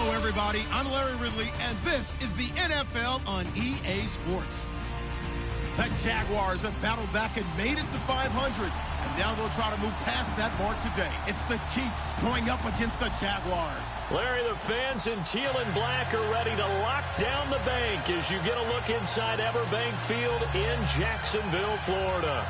Hello, everybody. I'm Larry Ridley, and this is the NFL on EA Sports. The Jaguars have battled back and made it to 500, and now they'll try to move past that mark today. It's the Chiefs going up against the Jaguars. Larry, the fans in teal and black are ready to lock down the bank as you get a look inside Everbank Field in Jacksonville, Florida.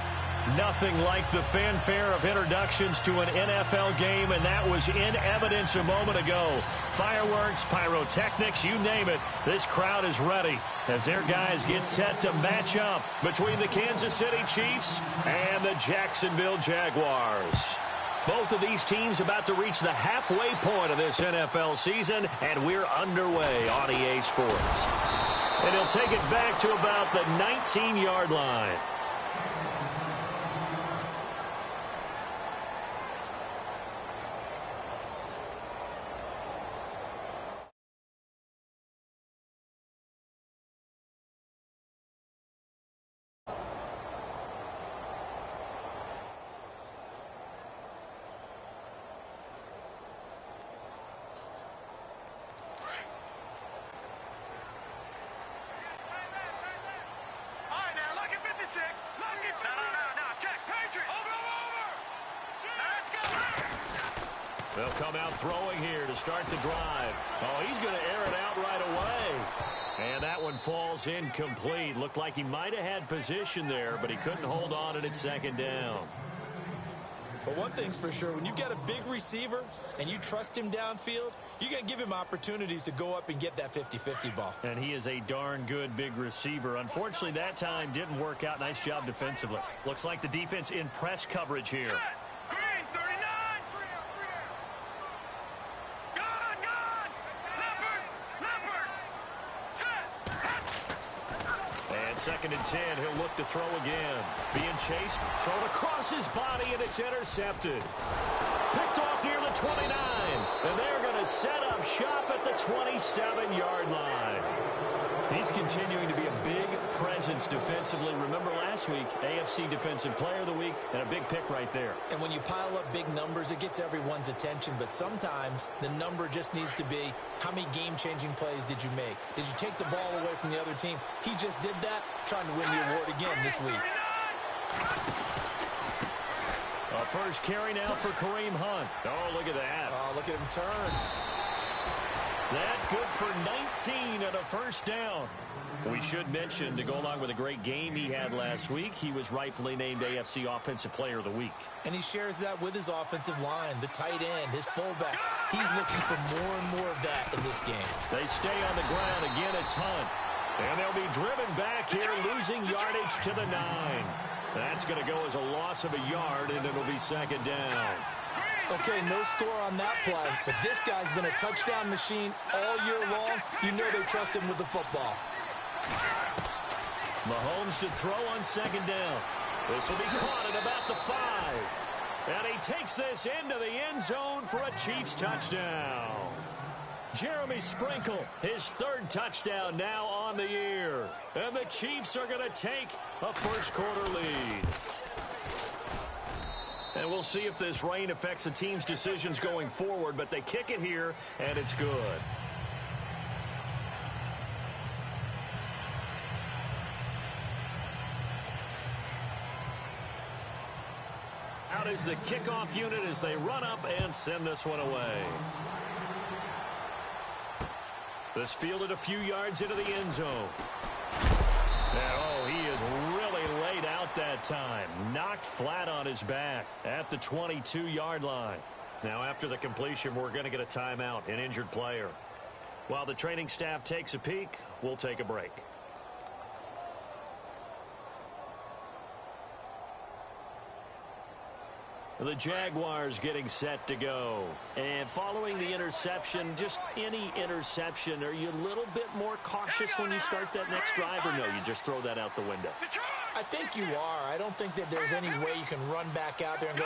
Nothing like the fanfare of introductions to an NFL game, and that was in evidence a moment ago. Fireworks, pyrotechnics, you name it. This crowd is ready as their guys get set to match up between the Kansas City Chiefs and the Jacksonville Jaguars. Both of these teams about to reach the halfway point of this NFL season, and we're underway on EA Sports. And he'll take it back to about the 19-yard line. They'll come out throwing here to start the drive. Oh, he's going to air it out right away. And that one falls incomplete. Looked like he might have had position there, but he couldn't hold on at second down. But one thing's for sure, when you got a big receiver and you trust him downfield, you're going to give him opportunities to go up and get that 50-50 ball. And he is a darn good big receiver. Unfortunately, that time didn't work out. Nice job defensively. Looks like the defense in press coverage here. Second and 10, he'll look to throw again. Being chased, thrown across his body, and it's intercepted. Picked off near the 29, and they're going to set up shop at the 27-yard line. He's continuing to be a big presence defensively. Remember last week, AFC Defensive Player of the Week, and a big pick right there. And when you pile up big numbers, it gets everyone's attention. But sometimes the number just needs to be, how many game-changing plays did you make? Did you take the ball away from the other team? He just did that, trying to win the award again this week. A first carry now for Kareem Hunt. Oh, look at that. Oh, look at him turn. That good for 19 and a first down. We should mention, to go along with a great game he had last week, he was rightfully named AFC Offensive Player of the Week. And he shares that with his offensive line, the tight end, his fullback. He's looking for more and more of that in this game. They stay on the ground. Again, it's Hunt. And they'll be driven back here, losing yardage to the 9. That's going to go as a loss of a yard, and it'll be second down. Okay, no score on that play, but this guy's been a touchdown machine all year long. You know they trust him with the football. Mahomes to throw on second down. This will be caught at about the 5. And he takes this into the end zone for a Chiefs touchdown. Jeremy Sprinkle, his third touchdown now on the year. And the Chiefs are going to take a first-quarter lead. And we'll see if this rain affects the team's decisions going forward, but they kick it here, and it's good. Out is the kickoff unit as they run up and send this one away. This fielded a few yards into the end zone. And, oh, he is really laid out that time. Knocked flat on his back at the 22-yard line. Now, after the completion, we're going to get a timeout, an injured player. While the training staff takes a peek, we'll take a break. The Jaguars getting set to go. And following the interception, just any interception, are you a little bit more cautious when you start that next drive, or no, you just throw that out the window? I think you are. I don't think that there's any way you can run back out there and go,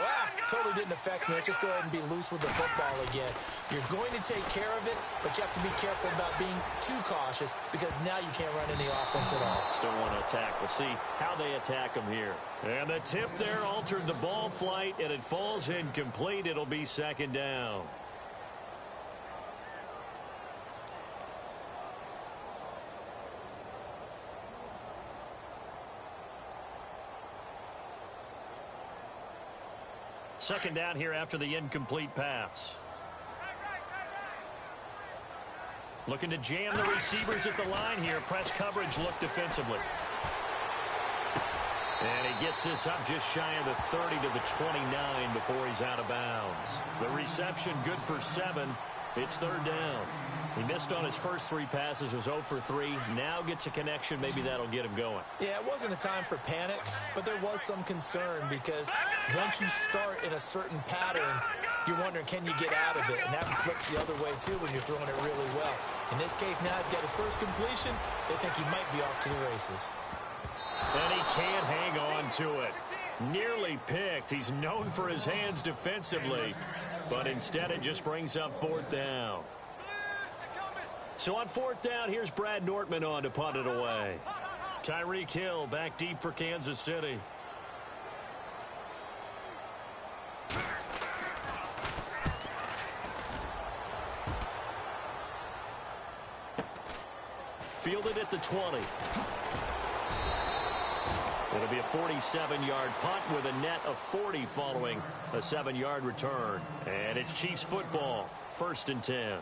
totally didn't affect me. Let's just go ahead and be loose with the football again. You're going to take care of it, but you have to be careful about being too cautious because now you can't run any offense at all. Still want to attack. We'll see how they attack them here. And the tip there altered the ball flight, and it falls incomplete. It'll be second down. Second down here after the incomplete pass. Looking to jam the receivers at the line here. Press coverage look defensively. And he gets this up just shy of the 30 to the 29 before he's out of bounds. The reception good for 7. It's third down. He missed on his first 3 passes, was 0 for 3. Now gets a connection. Maybe that'll get him going. Yeah, it wasn't a time for panic, but there was some concern because once you start in a certain pattern, you're wondering, can you get out of it? And that flips the other way, too, when you're throwing it really well. In this case, now he's got his first completion. They think he might be off to the races. And he can't hang on to it. Nearly picked. He's known for his hands defensively, but instead it just brings up fourth down. So on fourth down, here's Brad Nortman on to punt it away. Tyreek Hill back deep for Kansas City. Fielded at the 20. It'll be a 47-yard punt with a net of 40 following a 7-yard return. And it's Chiefs football, 1st and 10.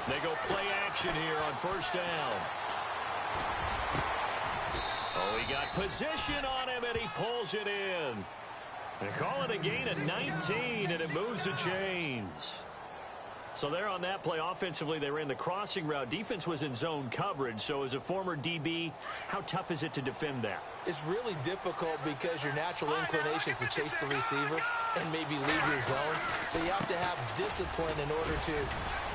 They go play action here on first down. Oh, he got position on him, and he pulls it in. They call it a gain of 19, and it moves the chains. So there on that play, offensively, they ran the crossing route. Defense was in zone coverage, so as a former DB, how tough is it to defend that? It's really difficult because your natural inclination is to chase the receiver and maybe leave your zone. So you have to have discipline in order to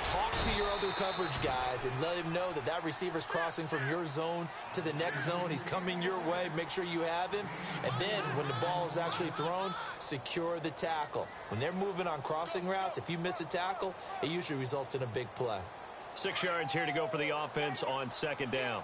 talk to your other coverage guys and let him know that that receiver's crossing from your zone to the next zone. He's coming your way. Make sure you have him. And then when the ball is actually thrown, secure the tackle. When they're moving on crossing routes, if you miss a tackle, it usually results in a big play. 6 yards here to go for the offense on second down.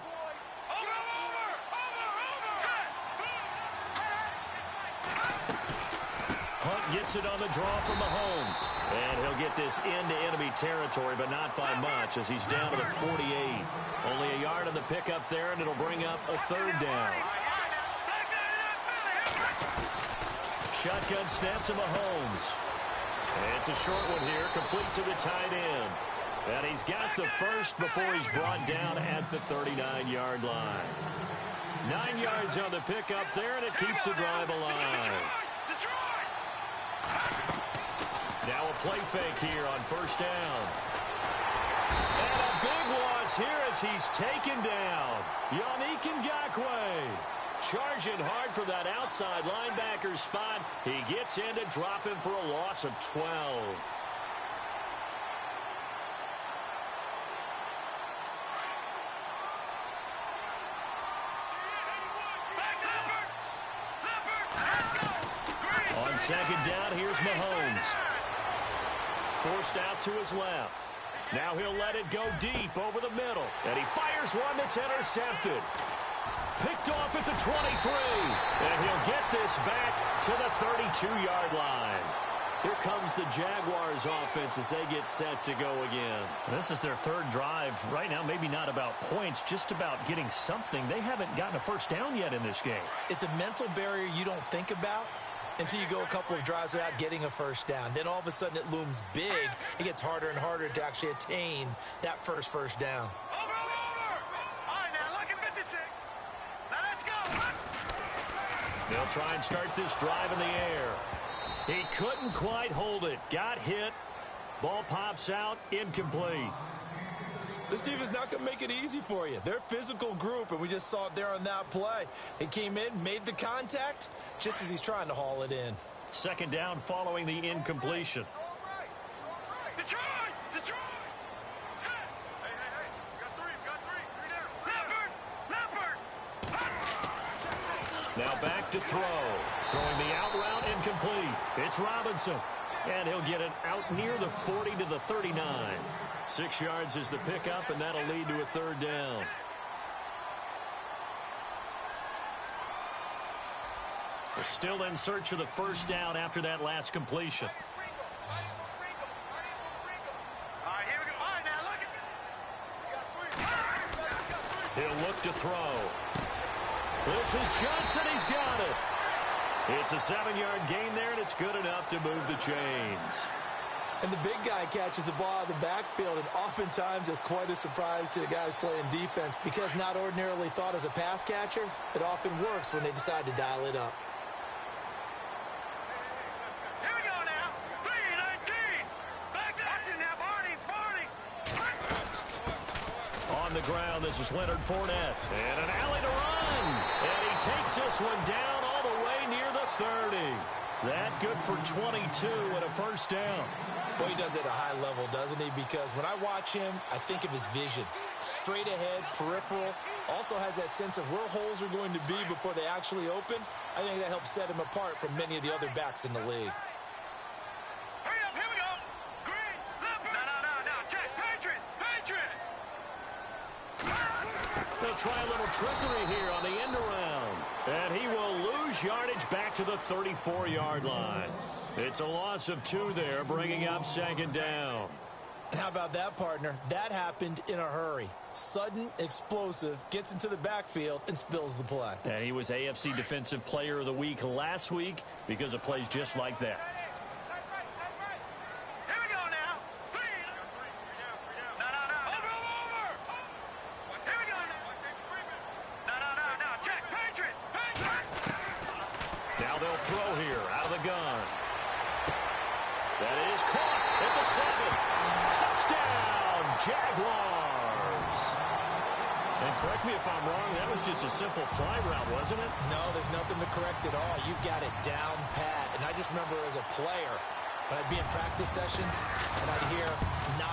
Hunt gets it on the draw from Mahomes. And he'll get this into enemy territory, but not by much as he's down to the 48. Only a yard on the pickup there, and it'll bring up a third down. Shotgun snap to Mahomes. And it's a short one here, complete to the tight end. And he's got the first before he's brought down at the 39-yard line. 9 yards on the pickup there, and it keeps the drive alive. Now a play fake here on first down. And a big loss here as he's taken down. Yannick Ngakoue charging hard for that outside linebacker spot. He gets in to drop him for a loss of 12. On second down, here's Mahomes. Forced out to his left. Now he'll let it go deep over the middle. And he fires one that's intercepted. Picked off at the 23. And he'll get this back to the 32-yard line. Here comes the Jaguars offense as they get set to go again. This is their third drive. Right now, maybe not about points, just about getting something. They haven't gotten a first down yet in this game. It's a mental barrier you don't think about until you go a couple of drives without getting a first down. Then all of a sudden it looms big. It gets harder and harder to actually attain that first down. Over. All right, now look at 56. Now let's go. They'll try and start this drive in the air. He couldn't quite hold it. Got hit. Ball pops out. Incomplete. This team is not going to make it easy for you. They're a physical group, and we just saw it there on that play. He came in, made the contact, just as he's trying to haul it in. Second down following the incompletion. Detroit! Set! Hey. We got three down. Leopard! Now back to throw. Throwing the out route incomplete. It's Robinson. And he'll get it out near the 40 to the 39. 6 yards is the pickup, and that'll lead to a third down. We're still in search of the first down after that last completion. All right, here we go. All right, now look. He'll look to throw. This is Johnson. He's got it. It's a 7-yard gain there, and it's good enough to move the chains. And the big guy catches the ball out of the backfield, and oftentimes it's quite a surprise to the guys playing defense because not ordinarily thought as a pass catcher, it often works when they decide to dial it up. Here we go now. 3-19. Back there. Watch it now, Barney. On the ground, this is Leonard Fournette. And an alley to run. And he takes this one down all the way near the 30. That good for 22 and a first down. Well, he does it at a high level, doesn't he? Because when I watch him, I think of his vision. Straight ahead, peripheral. Also has that sense of where holes are going to be before they actually open. I think that helps set him apart from many of the other backs in the league. Hurry up, here we go. Green, left. No. Check. Patriot. They'll try a little trickery here on the end around. And he will lose yardage back to the 34-yard line. It's a loss of 2 there, bringing up second down. And how about that, partner? That happened in a hurry. Sudden, explosive, gets into the backfield, and spills the play. And he was AFC Defensive Player of the Week last week because of plays just like that. Here we go now. 3. No. Over. Here we go now. No. Check. Patriot. Now they'll throw here out of the gun. That is caught at the 7. Touchdown, Jaguars. And correct me if I'm wrong, that was just a simple fly route, wasn't it? No, there's nothing to correct at all. You've got it down pat. And I just remember as a player, when I'd be in practice sessions and I'd hear 9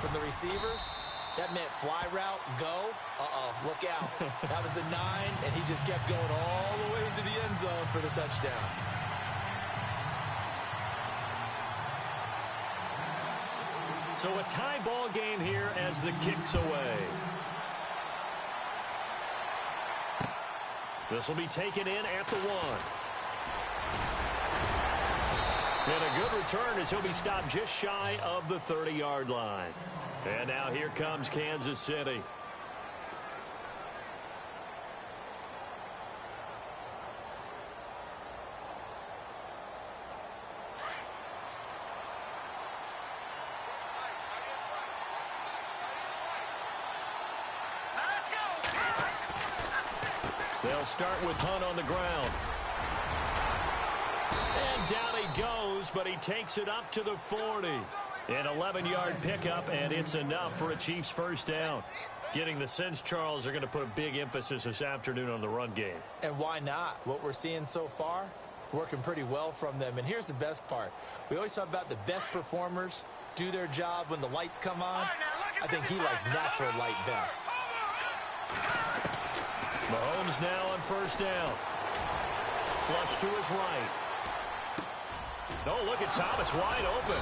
from the receivers, that meant fly route, go. Look out. That was the 9, and he just kept going all the way into the end zone for the touchdown. So a tie ball game here as the kick's away. This will be taken in at the 1. And a good return as he'll be stopped just shy of the 30-yard line. And now here comes Kansas City. They'll start with Hunt on the ground. And down he goes, but he takes it up to the 40. An 11-yard pickup, and it's enough for a Chiefs first down. Getting the sense, Charles, are going to put a big emphasis this afternoon on the run game. And why not? What we're seeing so far, it's working pretty well from them. And here's the best part. We always talk about the best performers do their job when the lights come on. I think he likes natural light best. Mahomes now on first down. Flush to his right. Oh, look at Thomas wide open.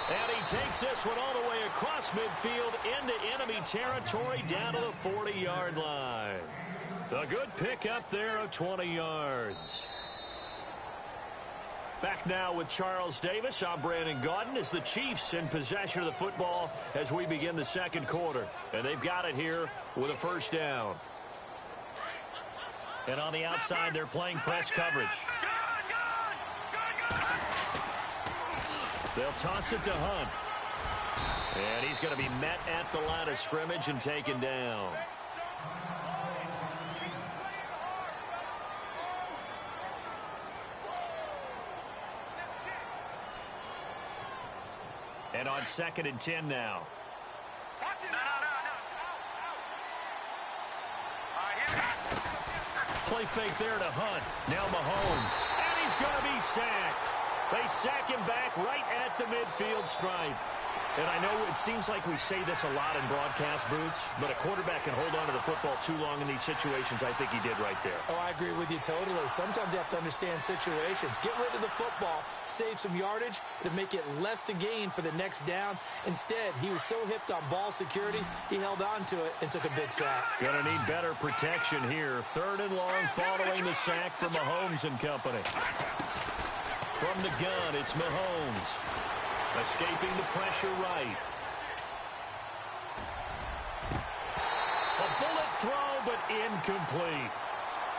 And he takes this one all the way across midfield into enemy territory down to the 40-yard line. A good pickup there of 20 yards. Back now with Charles Davis. I'm Brandon Gaudin as the Chiefs in possession of the football as we begin the second quarter. And they've got it here with a first down. And on the outside, they're playing press coverage. They'll toss it to Hunt. And he's going to be met at the line of scrimmage and taken down. And on 2nd and 10 now. Play fake there to Hunt. Now Mahomes. And he's going to be sacked. They sack him back right at the midfield stripe. And I know it seems like we say this a lot in broadcast booths, but a quarterback can hold on to the football too long in these situations. I think he did right there. Oh, I agree with you totally. Sometimes you have to understand situations. Get rid of the football, save some yardage to make it less to gain for the next down. Instead, he was so hipped on ball security, he held on to it and took a big sack. Going to need better protection here. 3rd and long following the sack from Mahomes and company. From the gun, it's Mahomes. Escaping the pressure right. A bullet throw, but incomplete.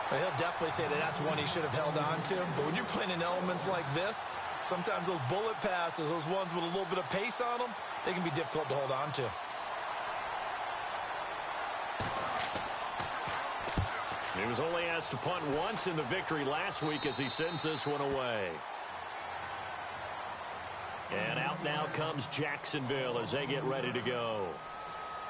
Well, he'll definitely say that that's one he should have held on to. But when you're playing in elements like this, sometimes those bullet passes, those ones with a little bit of pace on them, they can be difficult to hold on to. He was only asked to punt once in the victory last week as he sends this one away. And out now comes Jacksonville as they get ready to go.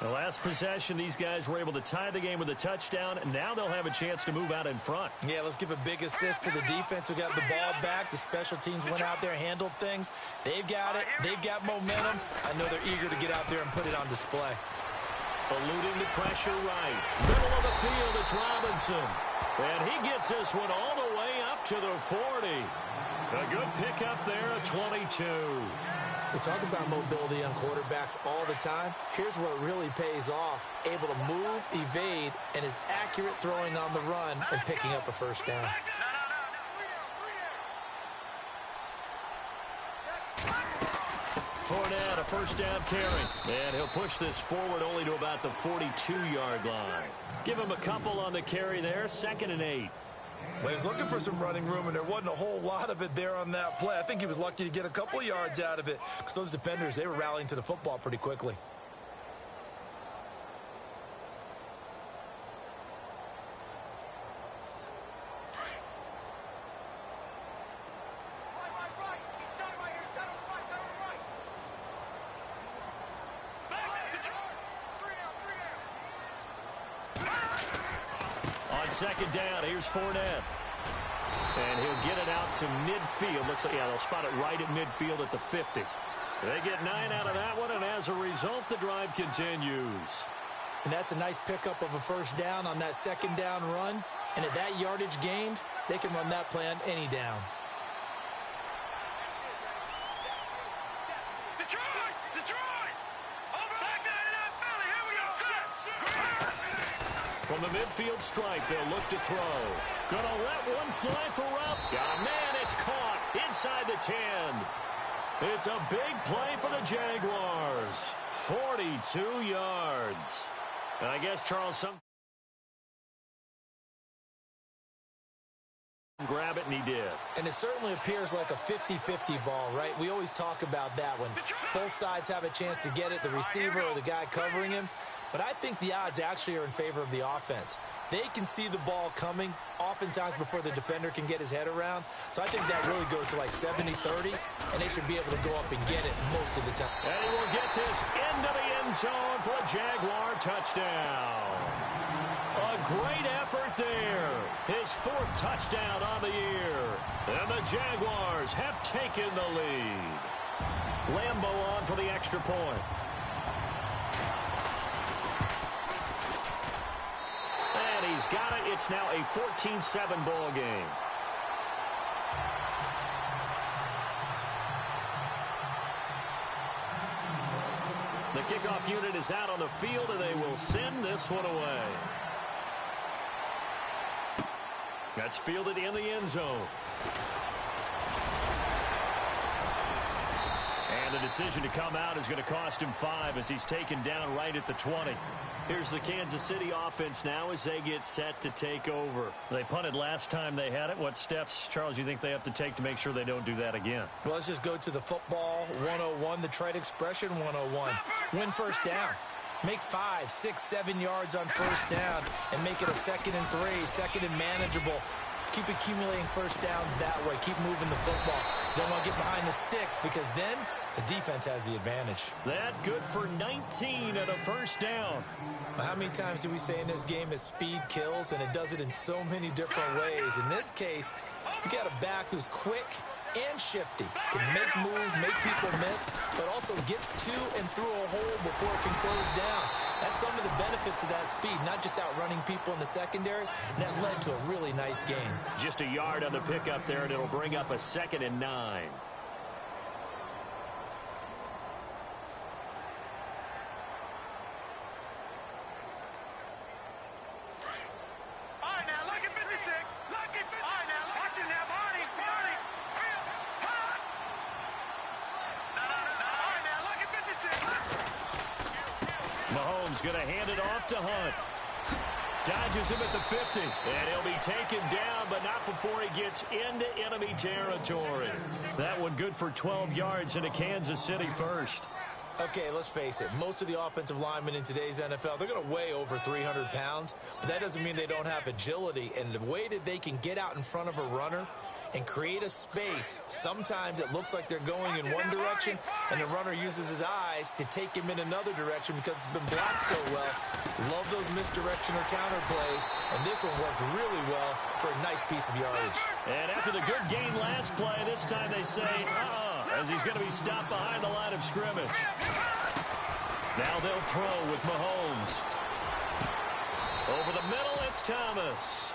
The last possession, these guys were able to tie the game with a touchdown, and now they'll have a chance to move out in front. Yeah, let's give a big assist to the defense who got the ball back. The special teams went out there, handled things. They've got it. They've got momentum. I know they're eager to get out there and put it on display. Eluding the pressure right. Middle of the field, it's Robinson. And he gets this one all the way up to the 40. A good pickup there at 22. We talk about mobility on quarterbacks all the time. Here's where it really pays off. Able to move, evade, and is accurate throwing on the run and picking up a first down. Fournette, a first down carry. And he'll push this forward only to about the 42-yard line. Give him a couple on the carry there. 2nd and 8. Well, he was looking for some running room, and there wasn't a whole lot of it there on that play. I think he was lucky to get a couple of yards out of it because those defenders, they were rallying to the football pretty quickly. On 2nd down, here's Fournette. And he'll get it out to midfield. Looks like, yeah, they'll spot it right at midfield at the 50. They get 9 out of that one, and as a result, the drive continues. And that's a nice pickup of a first down on that 2nd down run. And at that yardage gained, they can run that play on any down. From the midfield stripe, they'll look to throw. Gonna let one fly for up. Got a man, it's caught inside the 10. It's a big play for the Jaguars. 42 yards. And I guess, Charles, some grab it, and he did. And it certainly appears like a 50-50 ball, right? We always talk about that when both sides have a chance to get it, the receiver or the guy covering him. But I think the odds actually are in favor of the offense. They can see the ball coming oftentimes before the defender can get his head around. So I think that really goes to like 70-30, and they should be able to go up and get it most of the time. And he will get this into the end zone for a Jaguar touchdown. A great effort there. His 4th touchdown on the year. And the Jaguars have taken the lead. Lambo on for the extra point. And he's got it. It's now a 14-7 ball game. The kickoff unit is out on the field, and they will send this one away. That's fielded in the end zone. And the decision to come out is going to cost him 5 as he's taken down right at the 20. Here's the Kansas City offense now as they get set to take over. They punted last time they had it. What steps, Charles, you think they have to take to make sure they don't do that again? Well, let's just go to the football 101, the trite expression 101. Win first down. Make 5, 6, 7 yards on first down and make it a 2nd and 3, 2nd and manageable. Keep accumulating first downs that way. Keep moving the football. You don't want to get behind the sticks because then the defense has the advantage. That good for 19 at a first down. Well, how many times do we say in this game that speed kills, and it does it in so many different ways? In this case, you got a back who's quick, and shifty. Can make moves, make people miss, but also gets to and through a hole before it can close down. That's some of the benefits of that speed, not just outrunning people in the secondary. And that led to a really nice gain. Just a yard on the pickup there, and it'll bring up a 2nd and 9. Mahomes going to hand it off to Hunt. Dodges him at the 50. And he'll be taken down, but not before he gets into enemy territory. That one good for 12 yards into Kansas City first. Okay, let's face it. Most of the offensive linemen in today's NFL, they're going to weigh over 300 pounds. But that doesn't mean they don't have agility. And the way that they can get out in front of a runner and create a space, sometimes it looks like they're going in one direction, and the runner uses his eyes to take him in another direction because it's been blocked so well. Love those misdirection or counter plays, and this one worked really well for a nice piece of yardage. And after the good gain last play, this time they say, as he's going to be stopped behind the line of scrimmage. Now they'll throw with Mahomes. Over the middle, it's Thomas.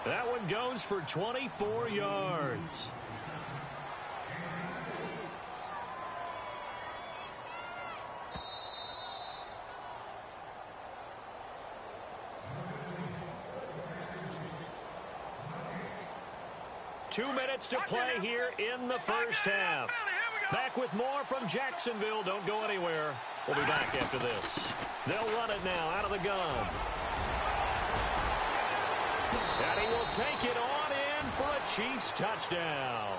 That one goes for 24 yards. Two minutes to play here in the first half. Back with more from Jacksonville. Don't go anywhere. We'll be back after this. They'll run it now out of the gun. And he will take it on in for a Chiefs touchdown.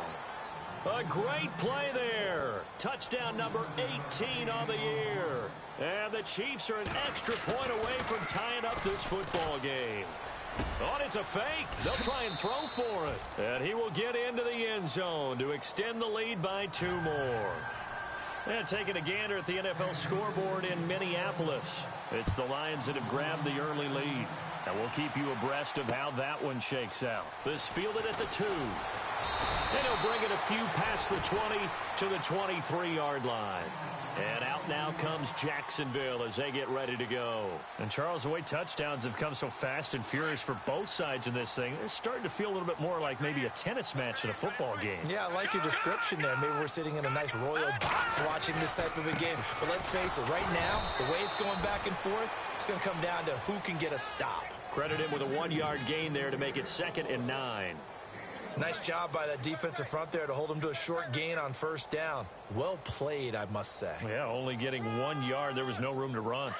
A great play there. Touchdown number 18 on the year. And the Chiefs are an extra point away from tying up this football game. Oh, it's a fake. They'll try and throw for it. And he will get into the end zone to extend the lead by 2 more. And taking a gander at the NFL scoreboard in Minneapolis. It's the Lions that have grabbed the early lead. And we'll keep you abreast of how that one shakes out. This fielded at the 2. And he'll bring it a few past the 20 to the 23-yard line. And out now comes Jacksonville as they get ready to go. And, Charles, the way touchdowns have come so fast and furious for both sides in this thing, it's starting to feel a little bit more like maybe a tennis match than a football game. Yeah, I like your description there. Maybe we're sitting in a nice royal box watching this type of a game. But let's face it, right now, the way it's going back and forth, it's going to come down to who can get a stop. Credit him with a 1-yard gain there to make it 2nd and 9. Nice job by that defensive front there to hold him to a short gain on first down. Well played, I must say. Yeah, only getting 1 yard. There was no room to run.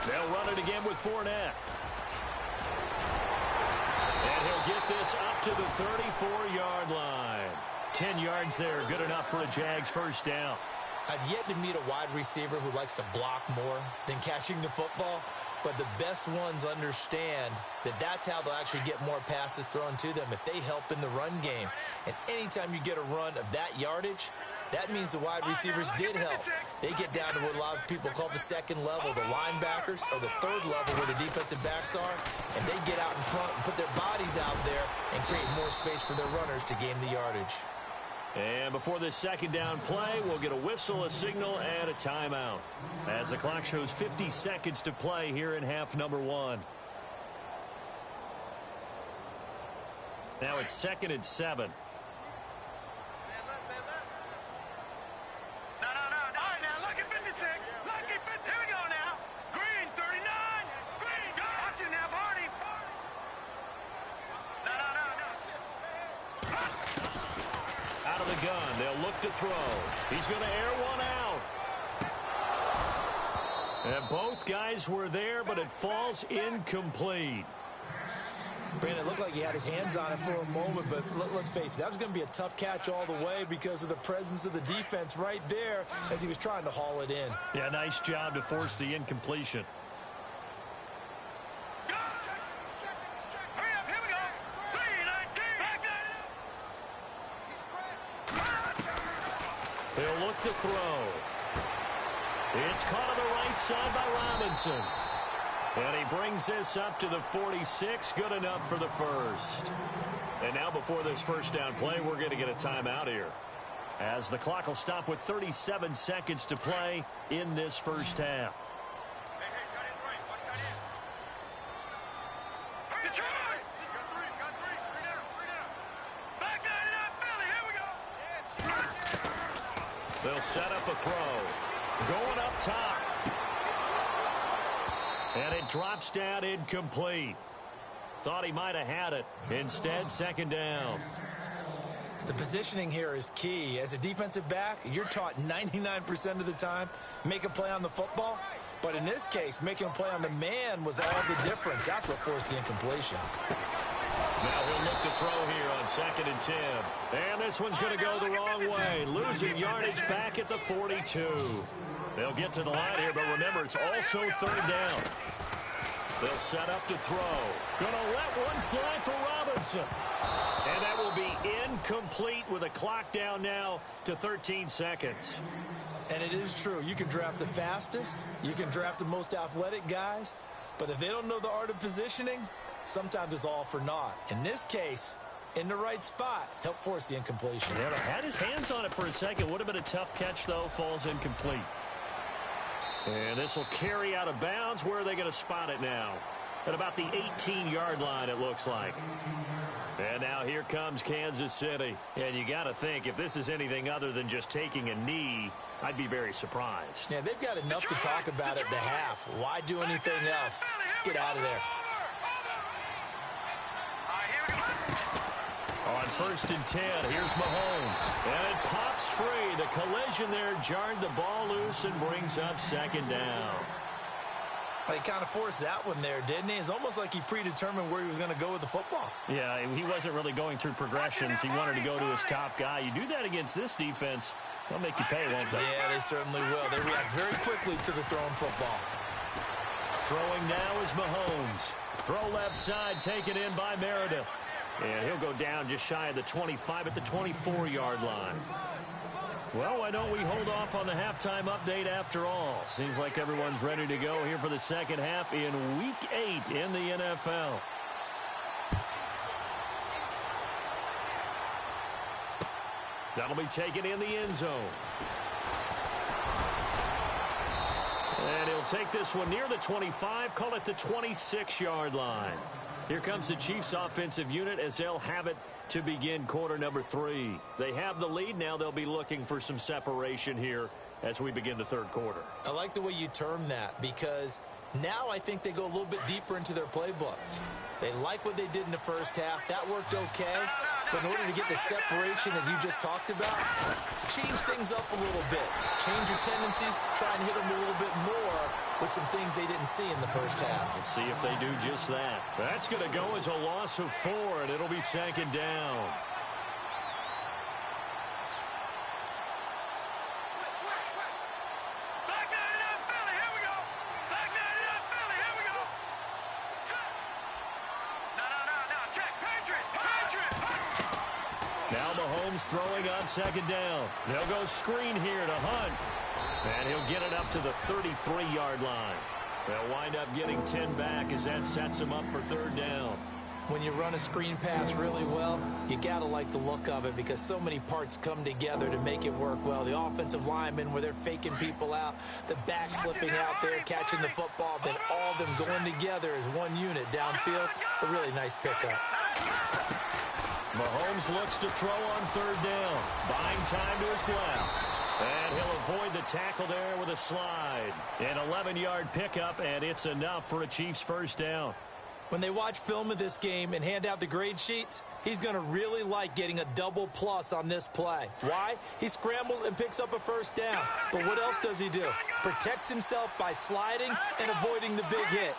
They'll run it again with Fournette. And he'll get this up to the 34-yard line. 10 yards there, good enough for a Jags first down. I've yet to meet a wide receiver who likes to block more than catching the football, but the best ones understand that that's how they'll actually get more passes thrown to them if they help in the run game. And anytime you get a run of that yardage, that means the wide receivers did help. They get down to what a lot of people call the second level, the linebackers, or the third level where the defensive backs are, and they get out in front and put their bodies out there and create more space for their runners to gain the yardage. And before this second down play, we'll get a whistle, a signal, and a timeout. As the clock shows 50 seconds to play here in half number 1. Now it's 2nd and 7. Gun. They'll look to throw. He's going to air one out. And both guys were there, but it falls incomplete. Brandon, it looked like he had his hands on it for a moment, but let's face it, that was going to be a tough catch all the way because of the presence of the defense right there as he was trying to haul it in. Yeah, nice job to force the incompletion. Hurry up, here we He'll look to throw. It's caught on the right side by Robinson. And he brings this up to the 46. Good enough for the first. And now before this first down play, we're going to get a timeout here, as the clock will stop with 37 seconds to play in this first half. They'll set up a throw. Going up top. And it drops down incomplete. Thought he might have had it. Instead, second down. The positioning here is key. As a defensive back, you're taught 99% of the time, make a play on the football. But in this case, making a play on the man was all the difference. That's what forced the incompletion. Now he'll look to throw here on 2nd and 10. And this one's going to go the wrong way. Losing yardage back at the 42. They'll get to the line here, but remember, it's also 3rd down. They'll set up to throw. Going to let one fly for Robinson. And that will be incomplete with a clock down now to 13 seconds. And it is true. You can draft the fastest. You can draft the most athletic guys. But if they don't know the art of positioning, sometimes it's all for naught. In this case, in the right spot, helped force the incompletion. Yeah, had his hands on it for a second. Would have been a tough catch, though. Falls incomplete. And this will carry out of bounds. Where are they going to spot it now? At about the 18-yard line, it looks like. And now here comes Kansas City. And you got to think, if this is anything other than just taking a knee, I'd be very surprised. Yeah, they've got enough to talk about at the half. Why do anything else? Just get out of there. On 1st and 10, here's Mahomes. And it pops free. The collision there jarred the ball loose and brings up 2nd down. He kind of forced that one there, didn't he? It's almost like he predetermined where he was going to go with the football. Yeah, he wasn't really going through progressions. He wanted to go to his top guy. You do that against this defense, they'll make you pay, won't they? Yeah, they certainly will. They react very quickly to the thrown football. Throwing now is Mahomes. Throw left side, taken in by Meredith. And he'll go down just shy of the 25 at the 24-yard line. Well, why don't we hold off on the halftime update after all? Seems like everyone's ready to go here for the second half in Week 8 in the NFL. That'll be taken in the end zone. And he'll take this one near the 25, call it the 26-yard line. Here comes the Chiefs offensive unit as they'll have it to begin quarter number 3. They have the lead. Now they'll be looking for some separation here as we begin the third quarter. I like the way you term that, because now I think they go a little bit deeper into their playbook. They like what they did in the first half. That worked okay. But in order to get the separation that you just talked about, change things up a little bit. Change your tendencies. Try and hit them a little bit more with some things they didn't see in the first half. Let's see if they do just that. That's going to go as a loss of 4, and it'll be 2nd down. Now Mahomes throwing on 2nd down. They'll go screen here to Hunt. And he'll get it up to the 33-yard line. They'll wind up getting 10 back as that sets him up for 3rd down. When you run a screen pass really well, you got to like the look of it, because so many parts come together to make it work well. The offensive linemen, where they're faking people out, the back slipping out there, catching the football, then all of them going together as one unit downfield. A really nice pickup. Mahomes looks to throw on 3rd down. Buying time to his left. And he'll avoid the tackle there with a slide. An 11-yard pickup, and it's enough for a Chiefs 1st down. When they watch film of this game and hand out the grade sheets, he's going to really like getting a double plus on this play. Why? He scrambles and picks up a 1st down. But what else does he do? Protects himself by sliding and avoiding the big hit.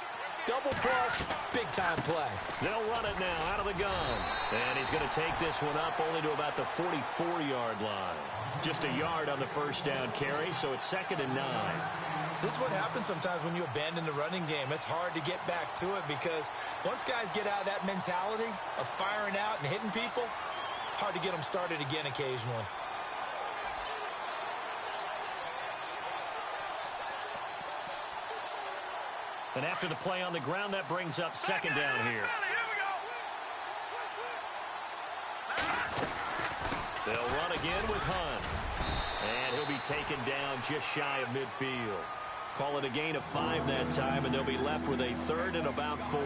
Double plus, big-time play. They'll run it now out of the gun. And he's going to take this one up only to about the 44-yard line. Just a yard on the 1st down carry, so it's 2nd and 9. This is what happens sometimes when you abandon the running game. It's hard to get back to it, because once guys get out of that mentality of firing out and hitting people, hard to get them started again occasionally. And after the play on the ground, that brings up second down here. They'll run again with Hunt. And he'll be taken down just shy of midfield. Call it a gain of 5 that time, and they'll be left with a third and about 4.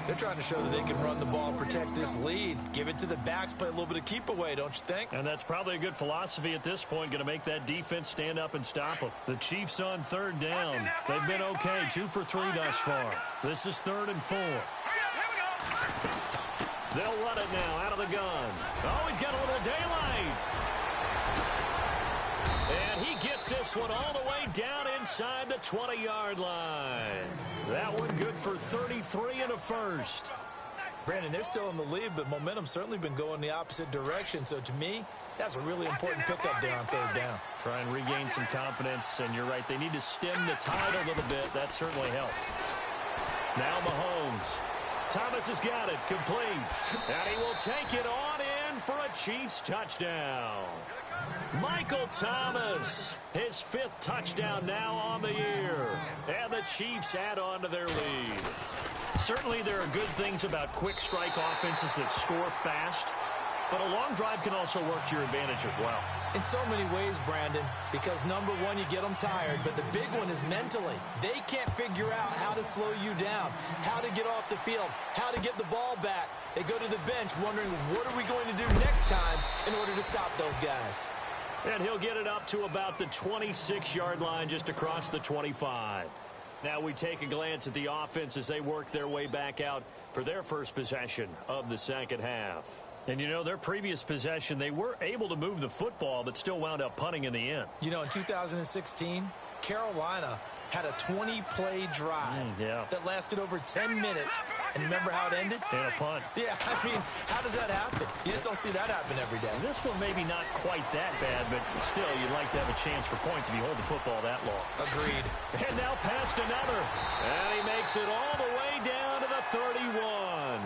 They're trying to show that they can run the ball and protect this lead. Give it to the backs, play a little bit of keep away, don't you think? And that's probably a good philosophy at this point, going to make that defense stand up and stop them. The Chiefs on third down. They've been okay, 2 for 3 thus far. This is 3rd and 4. They'll run it now out of the gun. Oh, he's got a little daylight. And he gets this one all the way down inside the 20-yard line. That one good for 33 and a first. Brandon, they're still in the lead, but momentum's certainly been going the opposite direction. So to me, that's a really important pickup there on third down. Try and regain some confidence, and you're right. They need to stem the tide a little bit. That certainly helped. Now Mahomes. Thomas has got it, complete. And he will take it on in for a Chiefs touchdown. Michael Thomas, his 5th touchdown now on the year. And the Chiefs add on to their lead. Certainly there are good things about quick strike offenses that score fast. But a long drive can also work to your advantage as well. In so many ways, Brandon, because number one, you get them tired, but the big one is mentally. They can't figure out how to slow you down, how to get off the field, how to get the ball back. They go to the bench wondering, what are we going to do next time in order to stop those guys? And he'll get it up to about the 26-yard line, just across the 25. Now we take a glance at the offense as they work their way back out for their first possession of the second half. And, you know, their previous possession, they were able to move the football, but still wound up punting in the end. You know, in 2016, Carolina had a 20-play drive that lasted over 10 minutes. And remember how it ended? In a punt. Yeah, I mean, how does that happen? You just don't see that happen every day. This one maybe not quite that bad, but still, you'd like to have a chance for points if you hold the football that long. Agreed. And now past another. And he makes it all the way down to the 31.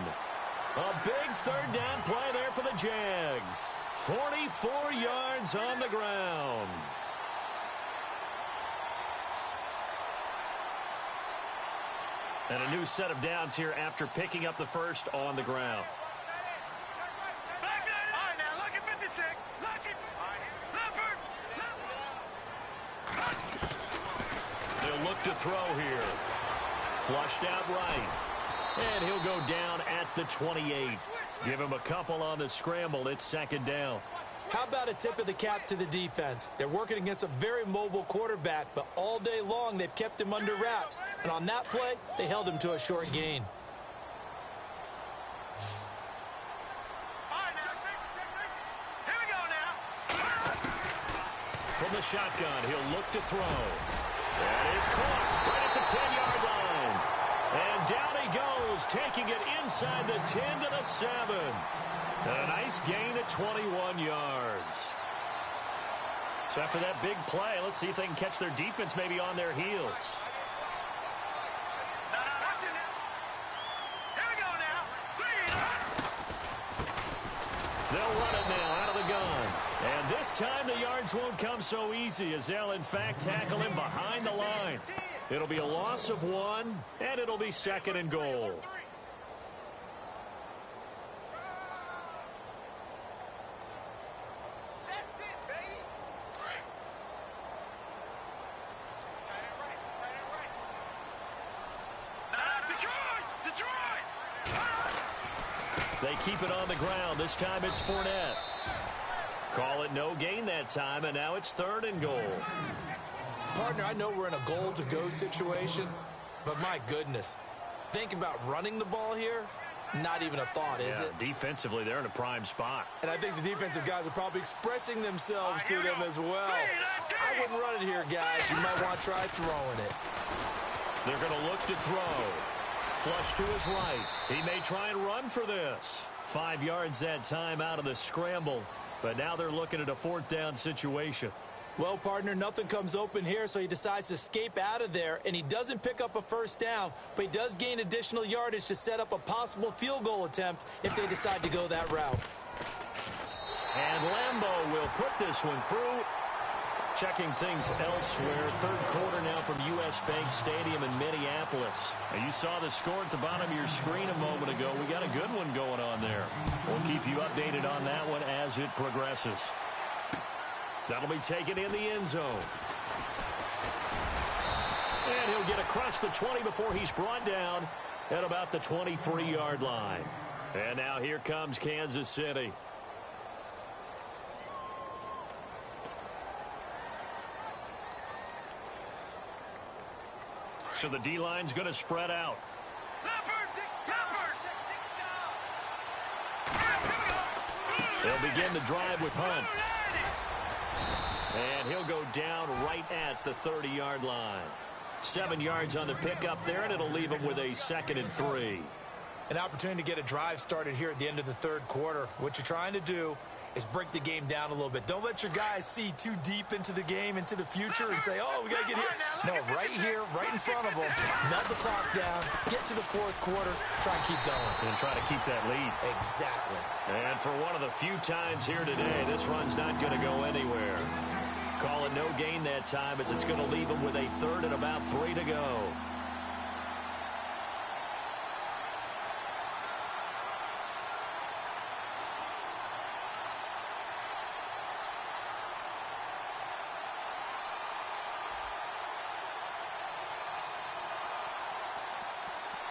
A big third down play there for the Jags. 44 yards on the ground. And a new set of downs here after picking up the first on the ground. All right, now look at 56. Look at They'll look to throw here. Flushed out right. And he'll go down at the 28. Give him a couple on the scramble. It's second down. How about a tip of the cap to the defense? They're working against a very mobile quarterback, but all day long they've kept him under wraps. And on that play, they held him to a short gain. Here we go now. From the shotgun, he'll look to throw. That is caught right at the 10-yard line. And down he goes, taking it inside the 10 to the 7. And a nice gain at 21 yards. So after that big play, let's see if they can catch their defense maybe on their heels. Here we go now. They'll run it now out of the gun. And this time the yards won't come so easy as they'll, in fact, tackle him behind the line. It'll be a loss of 1, and it'll be second and goal. They keep it on the ground. This time it's Fournette. Call it no gain that time, and now it's third and goal. Partner, I know we're in a goal-to-go situation, but my goodness, think about running the ball here. Not even a thought, is it? Defensively, they're in a prime spot. And I think the defensive guys are probably expressing themselves to them as well. I wouldn't run it here, guys. You might want to try throwing it. They're going to look to throw. Flush to his right. He may try and run for this. 5 yards that time out of the scramble. But now they're looking at a fourth down situation. Well, partner, nothing comes open here, so he decides to escape out of there, and he doesn't pick up a first down, but he does gain additional yardage to set up a possible field goal attempt if they decide to go that route. And Lambeau will put this one through Checking things elsewhere. Third quarter now from U.S. Bank Stadium in Minneapolis. Now, you saw the score at the bottom of your screen a moment ago. We got a good one going on there. We'll keep you updated on that one as it progresses. That'll be taken in the end zone. And he'll get across the 20 before he's brought down at about the 23-yard line. And now here comes Kansas City. So the D-line's going to spread out. They'll begin the drive with Hunt. And he'll go down right at the 30-yard line. 7 yards on the pickup there, and it'll leave him with a 2nd and 3. An opportunity to get a drive started here at the end of the third quarter. What you're trying to do is break the game down a little bit. Don't let your guys see too deep into the game, into the future, and say, oh, we got to get here. No, right here, right in front of them. Melt the clock down, get to the fourth quarter, try and keep going. And try to keep that lead. Exactly. And for one of the few times here today, this run's not going to go anywhere. Call it no gain that time as it's going to leave them with a 3rd and about 3 to go.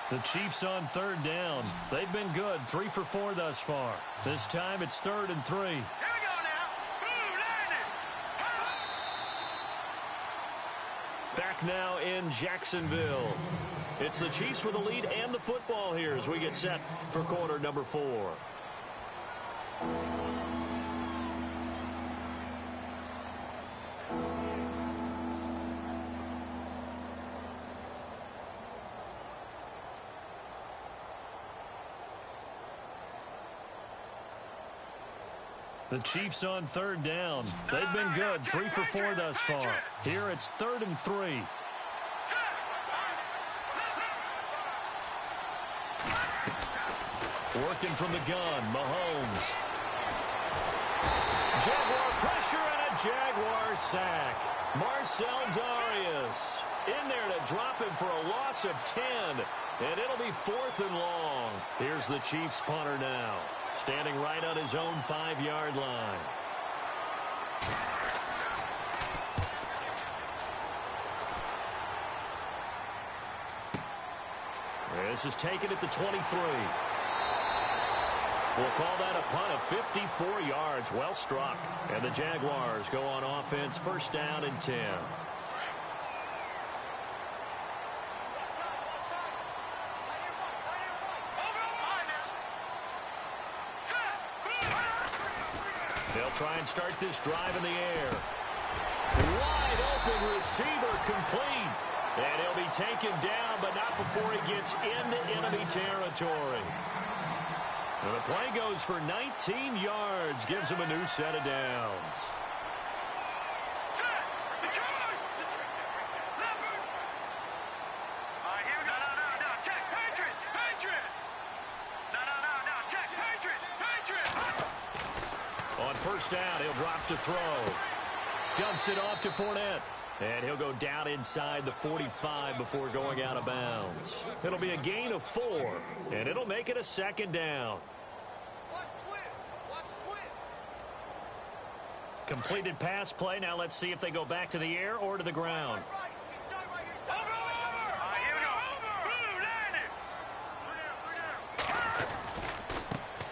The Chiefs on 3rd down. They've been good, 3 for 4 thus far. This time it's 3rd and 3. Here we go now. Back now in Jacksonville. It's the Chiefs with the lead and the football here as we get set for quarter number 4. The Chiefs on 3rd down. They've been good, 3 for 4 thus far. Here it's 3rd and 3. Working from the gun, Mahomes. Jaguar pressure and a Jaguar sack. Marcel Darius in there to drop him for a loss of 10. And it'll be 4th and long. Here's the Chiefs punter now, standing right on his own 5-yard line. This is taken at the 23. We'll call that a punt of 54 yards. Well struck. And the Jaguars go on offense, 1st down and 10. They'll try and start this drive in the air. Wide open receiver complete. And he'll be taken down, but not before he gets into enemy territory. And the play goes for 19 yards, gives him a new set of downs. On 1st down, he'll drop to throw. Dumps it off to Fournette. And he'll go down inside the 45 before going out of bounds. It'll be a gain of 4, and it'll make it a 2nd down. Completed pass play. Now let's see if they go back to the air or to the ground.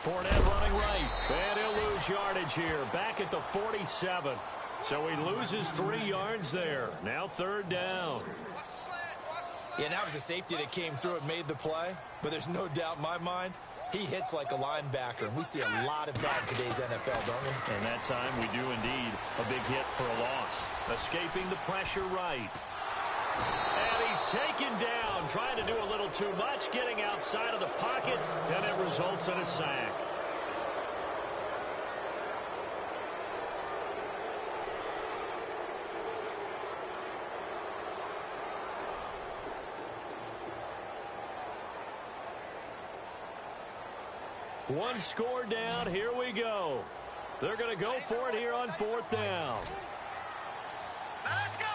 Fournette running right. And he'll lose yardage here. Back at the 47. So he loses 3 yards there. Now 3rd down. Yeah, that was a safety that came through and made the play. But there's no doubt in my mind, he hits like a linebacker. And we see a lot of that in today's NFL, don't we? And that time we do indeed a big hit for a loss. Escaping the pressure right. And he's taken down, trying to do a little too much, getting outside of the pocket, and it results in a sack. One score down. Here we go. They're going to go for it here on 4th down. Let's go.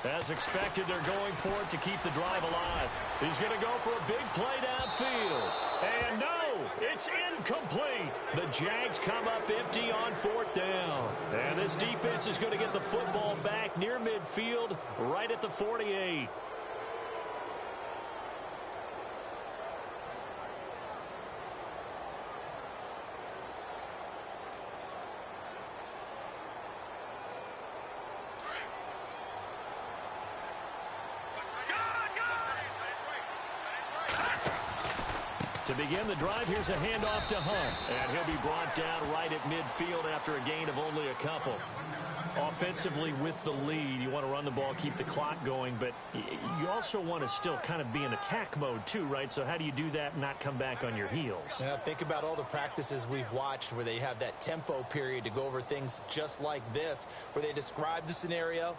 As expected, they're going for it to keep the drive alive. He's going to go for a big play downfield. And no, it's incomplete. The Jags come up empty on 4th down. And this defense is going to get the football back near midfield, right at the 48. To begin the drive, here's a handoff to Hunt. And he'll be brought down right at midfield after a gain of only a couple. Offensively with the lead, you want to run the ball, keep the clock going, but you also want to still kind of be in attack mode too, right? So how do you do that and not come back on your heels? Yeah, think about all the practices we've watched where they have that tempo period to go over things just like this, where they describe the scenario,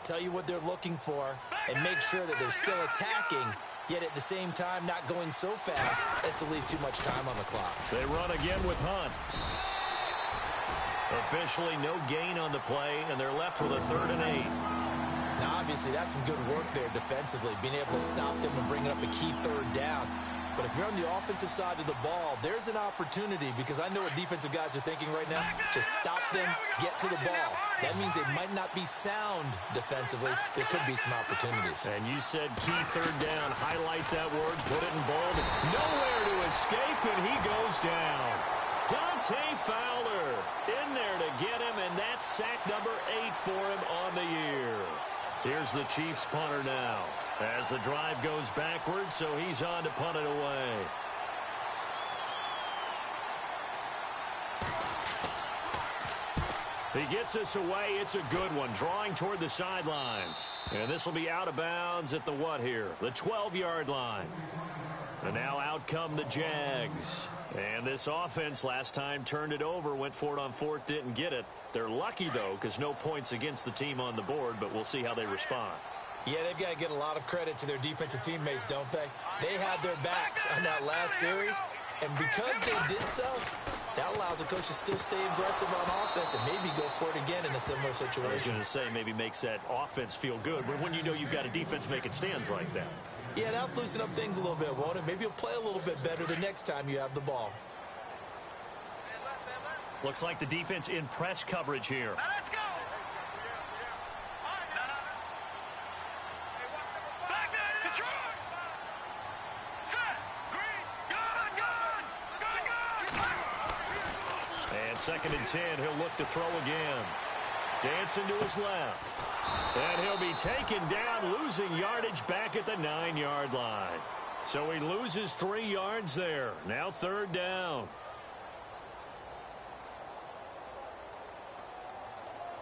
tell you what they're looking for, and make sure that they're still attacking, yet at the same time not going so fast as to leave too much time on the clock. They run again with Hunt. Officially no gain on the play, and they're left with a 3rd and 8. Now, obviously, that's some good work there defensively, being able to stop them and bringing up a key 3rd down. But if you're on the offensive side of the ball, there's an opportunity, because I know what defensive guys are thinking right now. Just stop them, get to the ball. That means they might not be sound defensively. There could be some opportunities. And you said key 3rd down. Highlight that word, put it in bold. Nowhere to escape, and he goes down. Dante Fowler in there to get him, and that's sack number 8 for him on the year. Here's the Chiefs punter now as the drive goes backwards, so he's on to punt it away. He gets us away. It's a good one, drawing toward the sidelines. And this will be out of bounds at the what here? The 12-yard line. And now out come the Jags. And this offense last time turned it over, went for it on 4th, didn't get it. They're lucky, though, because no points against the team on the board, but we'll see how they respond. Yeah, they've got to get a lot of credit to their defensive teammates, don't they? They had their backs on that last series, and because they did so, that allows the coach to still stay aggressive on offense and maybe go for it again in a similar situation. I was going to say, maybe makes that offense feel good, but when you know you've got a defense making stands like that. Yeah, that'll loosen up things a little bit, won't it? Maybe you'll play a little bit better the next time you have the ball. Looks like the defense in press coverage here. Now let's go. Back there, Detroit. Set. Green. Gun. And 2nd and 10, he'll look to throw again. Dancing to his left. And he'll be taken down, losing yardage back at the 9-yard line. So he loses 3 yards there. Now 3rd down.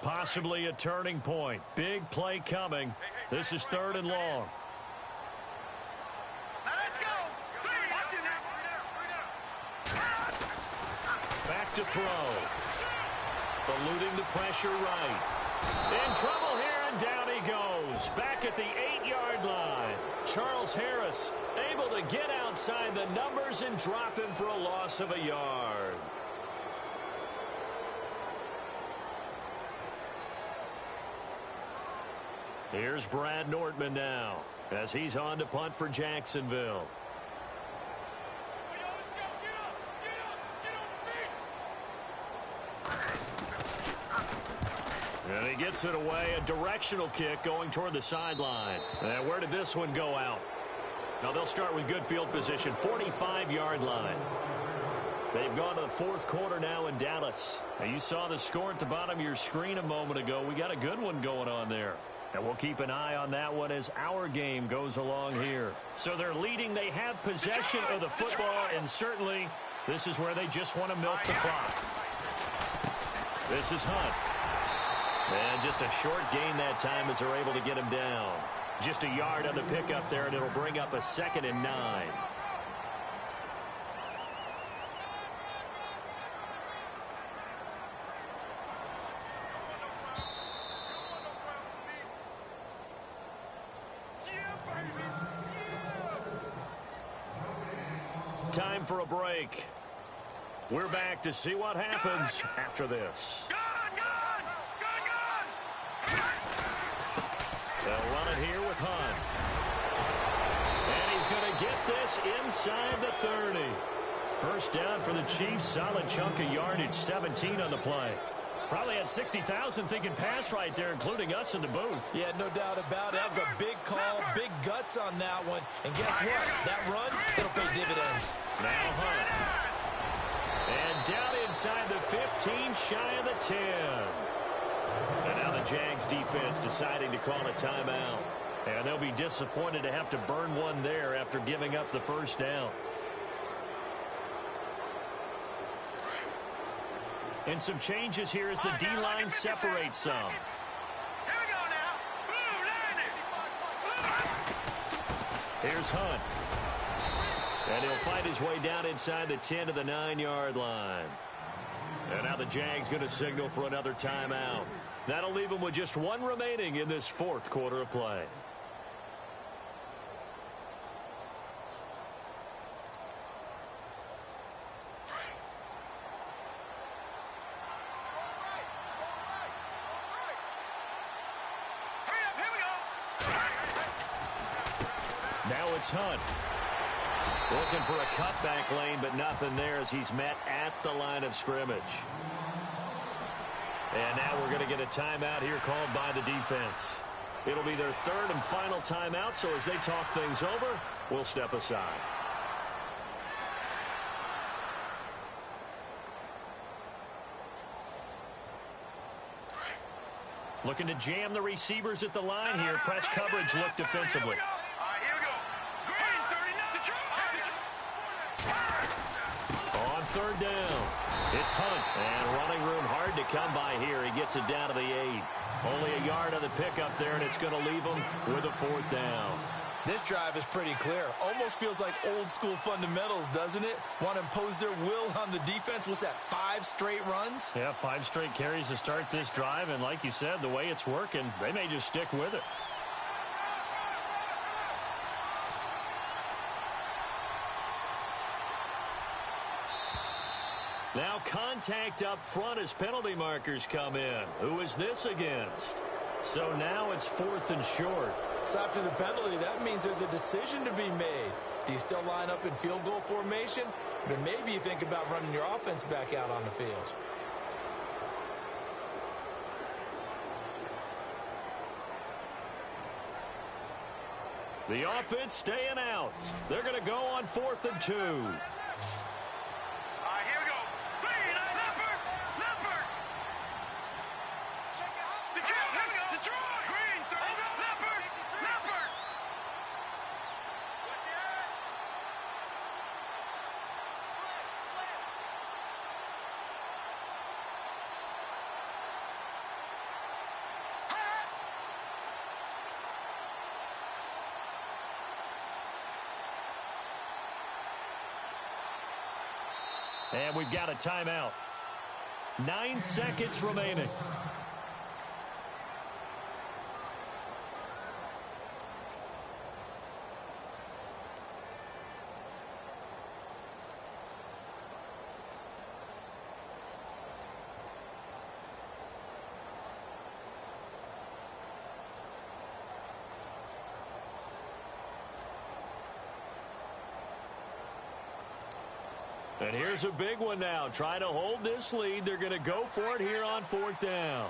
Possibly a turning point. Big play coming. This is 3rd and long. Now let's go. Watch it now. Back to throw. Eluding the pressure right. In trouble here, and down he goes. Back at the 8-yard line. Charles Harris able to get outside the numbers and drop him for a loss of a yard. Here's Brad Nortman now as he's on to punt for Jacksonville. And he gets it away, a directional kick going toward the sideline. And where did this one go out? Now they'll start with good field position, 45-yard line. They've gone to the 4th quarter now in Dallas. Now you saw the score at the bottom of your screen a moment ago. We got a good one going on there. And we'll keep an eye on that one as our game goes along here. So they're leading. They have possession of the football, and certainly this is where they just want to milk the clock. This is Hunt. And just a short gain that time as they're able to get him down. Just a yard on the pickup there, and it'll bring up a 2nd and 9. Time for a break. We're back to see what happens after this. They'll run it here with Hunt. And he's going to get this inside the 30. First down for the Chiefs. Solid chunk of yardage, 17 on the play. Probably had 60,000 thinking pass right there, including us in the booth. Yeah, no doubt about it. That was a big call, big guts on that one. And guess what? That run, it'll pay dividends. Now Hunt. And down inside the 15, shy of the 10. And now the Jags defense deciding to call a timeout. And they'll be disappointed to have to burn one there after giving up the first down. And some changes here as the D-line separates some. Here we go now. Blue, line it. Here's Hunt. And he'll fight his way down inside the 10 to the 9-yard line. And now the Jags going to signal for another timeout. That'll leave them with just one remaining in this fourth quarter of play. Now it's Hunt. Looking for a cutback lane, but nothing there as he's met at the line of scrimmage. And now we're going to get a timeout here called by the defense. It'll be their third and final timeout, so as they talk things over, we'll step aside. Looking to jam the receivers at the line here. Press coverage look defensively. On third down, it's Hunt. And running room hard to come by here. He gets it down to the 8. Only a yard on the pickup there, and it's going to leave him with a fourth down. This drive is pretty clear. Almost feels like old school fundamentals, doesn't it? Want to impose their will on the defense. What's that, 5 straight runs? Yeah, 5 straight carries to start this drive. And like you said, the way it's working, they may just stick with it. Now contact up front as penalty markers come in. Who is this against? So now it's 4th and short. So after the penalty, that means there's a decision to be made. Do you still line up in field goal formation? But maybe you think about running your offense back out on the field. The offense staying out. They're going to go on 4th and 2. And we've got a timeout. 9 seconds remaining. And here's a big one now. Trying to hold this lead. They're going to go for it here on 4th down.